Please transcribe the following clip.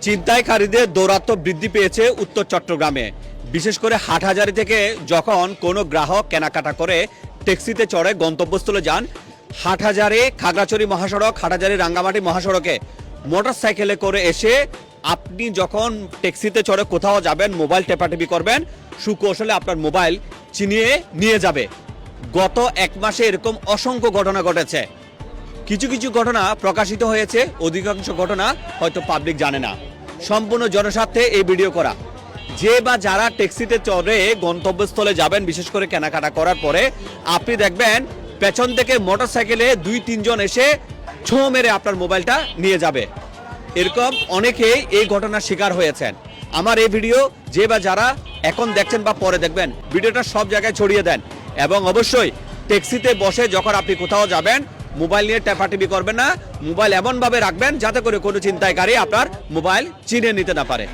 ছিনতাইকারীদের দৌরাত্ম্য বৃদ্ধি পেয়েছে উত্তর চট্টগ্রামে। বিশেষ করে হাটহাজারী থেকে যখন কোনো গ্রাহক কেনাকাটা করে ট্যাক্সিতে চড়ে গন্তব্যস্থলে যান, হাটহাজারী খাগড়াছড়ি মহাসড়ক, হাটহাজারী রাঙ্গামাটি মহাসড়কে মোটরসাইকেলে করে এসে আপনি যখন ট্যাক্সিতে চড়ে কোথাও যাবেন, মোবাইল টেপাটেপি করবেন, সুকৌশলে আপনার মোবাইল ছিনিয়ে নিয়ে যাবে। গত এক মাসে এরকম অসংখ্য ঘটনা ঘটেছে। কিছু কিছু ঘটনা প্রকাশিত হয়েছে, অধিকাংশ ঘটনা হয়তো পাবলিক জানে না। সম্পূর্ণ জনস্বার্থে এই ভিডিও করা। যে বা যারা ট্যাক্সিতে চড়ে গন্তব্যস্থলে যাবেন, বিশেষ করে কেনাকাটা করার পরে আপনি দেখবেন পেছন থেকে মোটরসাইকেলে 2-3 জন এসে ছোঁ মেরে আপনার মোবাইলটা নিয়ে যাবে। এরকম অনেকেই এই ঘটনার শিকার হয়েছেন। আমার এই ভিডিও যে বা যারা এখন দেখছেন বা পরে দেখবেন, ভিডিওটা সব জায়গায় ছড়িয়ে দেন এবং অবশ্যই ট্যাক্সিতে বসে যখন আপনি কোথাও যাবেন মোবাইল নিয়ে টেপাটেপি করবেন না। মোবাইল এমনভাবে রাখবেন যাতে করে কোনো ছিনতাইকারী আপনার মোবাইল চিনে নিতে না পারে।